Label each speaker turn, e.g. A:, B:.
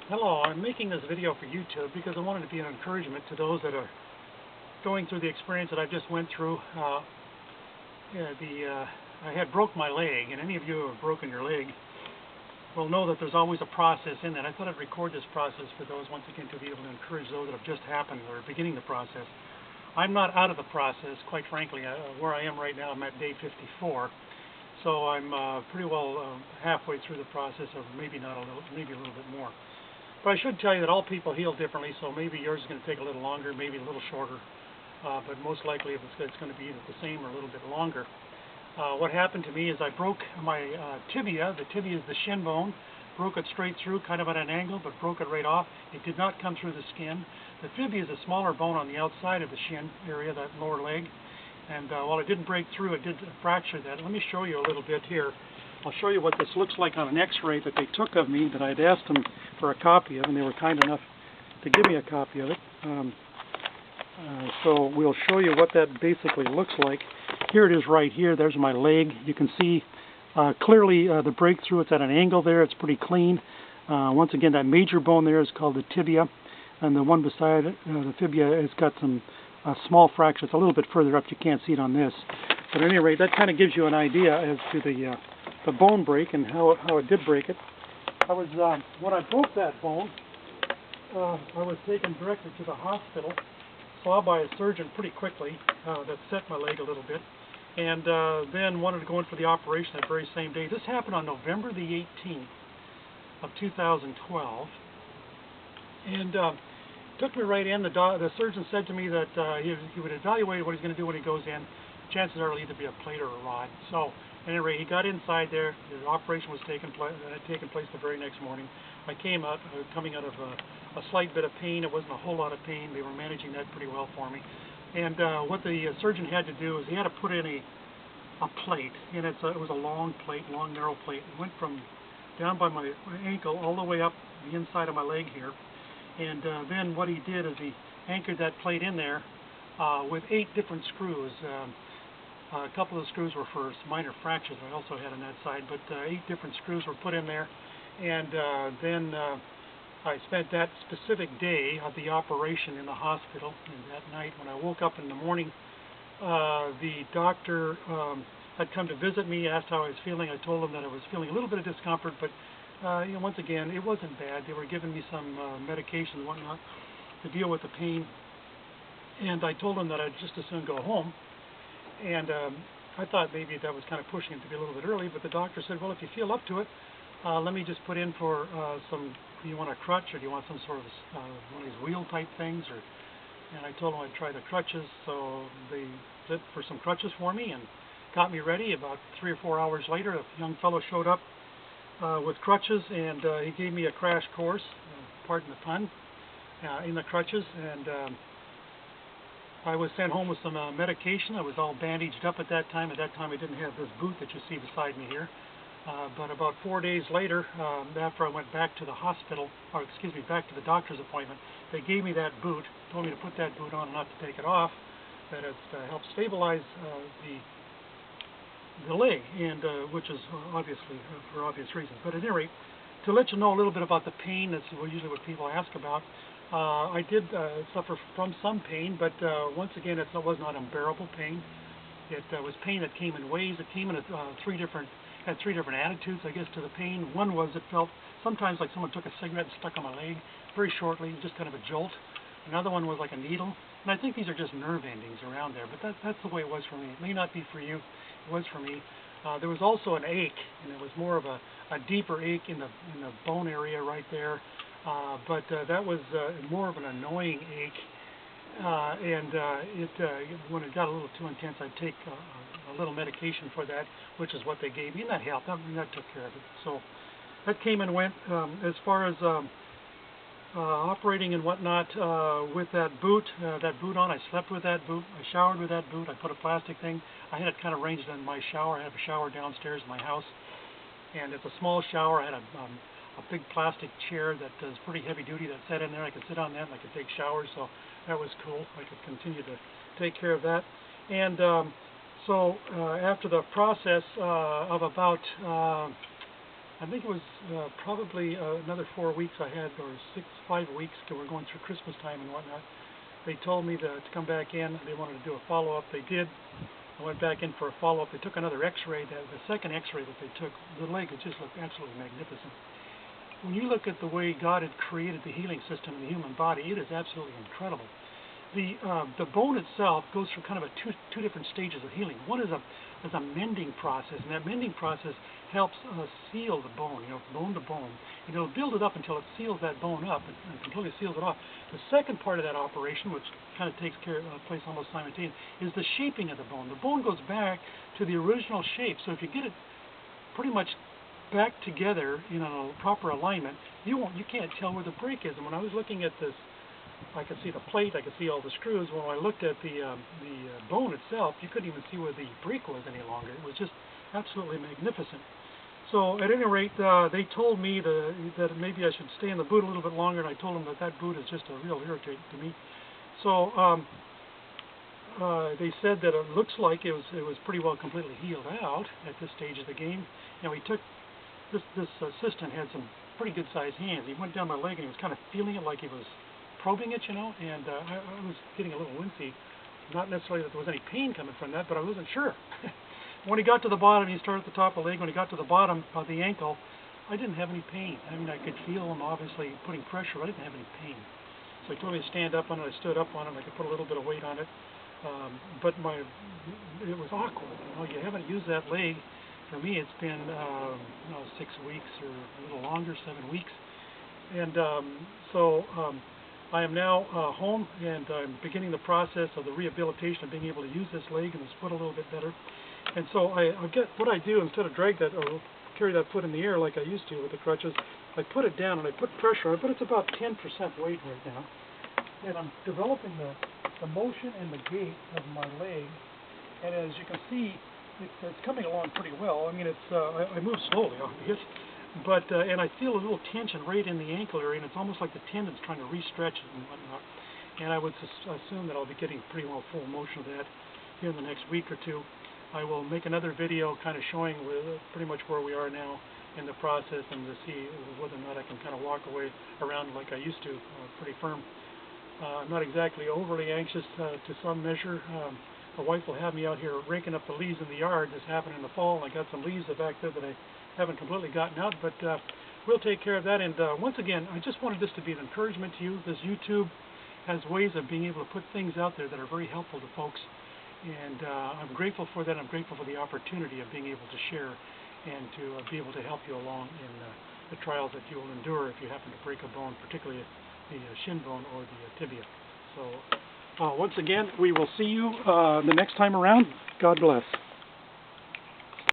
A: Hello, I'm making this video for YouTube because I wanted to be an encouragement to those that are going through the experience that I just went through. I had broke my leg, and any of you who have broken your leg will know that there's always a process in that. I thought I'd record this process for those, once again, to be able to encourage those that have just happened or are beginning the process. I'm not out of the process, quite frankly. Where I am right now, I'm at day 54. So I'm pretty well halfway through the process, or maybe not a little, maybe a little bit more. But I should tell you that all people heal differently, so maybe yours is going to take a little longer, maybe a little shorter. But most likely it's going to be either the same or a little bit longer. What happened to me is I broke my tibia. The tibia is the shin bone. Broke it straight through, kind of at an angle, but broke it right off. It did not come through the skin. The tibia is a smaller bone on the outside of the shin area, that lower leg. And while it didn't break through, it did fracture that. Let me show you a little bit here. I'll show you what this looks like on an x-ray that they took of me that I'd asked them for a copy of, and they were kind enough to give me a copy of it. So we'll show you what that basically looks like. Here it is right here. There's my leg. You can see clearly the breakthrough. It's at an angle there. It's pretty clean. Once again, that major bone there is called the tibia, and the one beside it, the fibia, has got some small fractures a little bit further up. You can't see it on this. But at any rate, that kind of gives you an idea as to the bone break and how it did break it. When I broke that bone, I was taken directly to the hospital, saw by a surgeon pretty quickly that set my leg a little bit, and then wanted to go in for the operation that very same day. This happened on November the 18th of 2012, and took me right in. The surgeon said to me that he would evaluate what he's going to do when he goes in. Chances are it'll either be a plate or a rod. So, at any rate, he got inside there. The operation was had taken place the very next morning. I came out, coming out of a slight bit of pain. It wasn't a whole lot of pain. They were managing that pretty well for me. And what the surgeon had to do is he had to put in a plate, and it was a long plate, long narrow plate. It went from down by my ankle all the way up the inside of my leg here. And then what he did is he anchored that plate in there with 8 different screws. A couple of the screws were for minor fractures I also had on that side, but 8 different screws were put in there. And then I spent that specific day of the operation in the hospital. And that night, when I woke up in the morning, the doctor had come to visit me, asked how I was feeling. I told him that I was feeling a little bit of discomfort, but once again, it wasn't bad. They were giving me some medication and whatnot to deal with the pain. And I told him that I'd just as soon go home. And I thought maybe that was kind of pushing it to be a little bit early, but the doctor said, well, if you feel up to it, let me just put in for do you want a crutch, or do you want some sort of one of these wheel type things? And I told him I'd try the crutches, so they did for some crutches for me and got me ready. About 3 or 4 hours later, a young fellow showed up with crutches, and he gave me a crash course, pardon the pun, in the crutches, and I was sent home with some medication. I was all bandaged up at that time. At that time, I didn't have this boot that you see beside me here. But about 4 days later, after I went back to the hospital, or excuse me, back to the doctor's appointment, they gave me that boot, told me to put that boot on and not to take it off, that it helped stabilize the leg, and which is obviously for obvious reasons. But at any rate, to let you know a little bit about the pain, that's usually what people ask about. I did suffer from some pain, but once again, it was not unbearable pain. It was pain that came in waves. It came in had three different attitudes, I guess, to the pain. One was it felt sometimes like someone took a cigarette and stuck on my leg very shortly, just kind of a jolt. Another one was like a needle. And I think these are just nerve endings around there, but that's the way it was for me. It may not be for you. It was for me. There was also an ache, and it was more of a deeper ache in the bone area right there. But that was more of an annoying ache, and when it got a little too intense, I'd take a little medication for that, which is what they gave me, and that helped. That took care of it. So that came and went. As far as operating and whatnot with that boot on, I slept with that boot. I showered with that boot. I put a plastic thing. I had it kind of arranged in my shower. I have a shower downstairs in my house, and it's a small shower. I had a big plastic chair that is pretty heavy duty that sat in there. I could sit on that and I could take showers, so that was cool. I could continue to take care of that. And so after the process of about I think it was probably another 4 weeks I had, or 5 weeks, till we're going through Christmas time and whatnot. They told me to come back in. They wanted to do a follow-up. They did. I went back in for a follow-up. They took another x-ray. The second x-ray that they took, the leg, it just looked absolutely magnificent. When you look at the way God had created the healing system in the human body, it is absolutely incredible. The bone itself goes through kind of two different stages of healing. One is a mending process, and that mending process helps seal the bone, bone to bone. And it'll build it up until it seals that bone up and completely seals it off. The second part of that operation, which kind of takes place almost simultaneously, is the shaping of the bone. The bone goes back to the original shape. So if you get it pretty much back together in a proper alignment, you can't tell where the break is. And when I was looking at this, I could see the plate, I could see all the screws. When I looked at the bone itself, you couldn't even see where the break was any longer. It was just absolutely magnificent. So at any rate, they told me that maybe I should stay in the boot a little bit longer, and I told them that boot is just a real irritant to me. So they said that it looks like it was pretty well completely healed out at this stage of the game. He took this assistant had some pretty good sized hands. He went down my leg and he was kind of feeling it like he was probing it, and I was getting a little wincy. Not necessarily that there was any pain coming from that, but I wasn't sure. When he got to the bottom, he started at the top of the leg. When he got to the bottom of the ankle, I didn't have any pain. I mean, I could feel him obviously putting pressure, but I didn't have any pain. So he told me to stand up on it. I stood up on it. I could put a little bit of weight on it. But it was awkward. You haven't used that leg. For me, it's been 6 weeks or a little longer, 7 weeks. And so I am now home, and I'm beginning the process of the rehabilitation of being able to use this leg and this foot a little bit better. And so what I do, instead of drag that or carry that foot in the air like I used to with the crutches, I put it down and I put pressure on it, but it's about 10% weight right now. And I'm developing the motion and the gait of my leg. And as you can see, it's coming along pretty well. I mean, I move slowly, obviously. But and I feel a little tension right in the ankle area, and it's almost like the tendon's trying to re-stretch it and whatnot. And I would assume that I'll be getting pretty well full motion of that here in the next week or two. I will make another video kind of showing pretty much where we are now in the process, and to see whether or not I can kind of walk away around like I used to, pretty firm. I'm not exactly overly anxious to some measure. My wife will have me out here raking up the leaves in the yard. This happened in the fall, and I got some leaves back there that I haven't completely gotten out, but we'll take care of that. And once again, I just wanted this to be an encouragement to you. This YouTube has ways of being able to put things out there that are very helpful to folks, and I'm grateful for that. I'm grateful for the opportunity of being able to share and to be able to help you along in the trials that you will endure if you happen to break a bone, particularly the shin bone or the tibia. So once again, we will see you the next time around. God bless.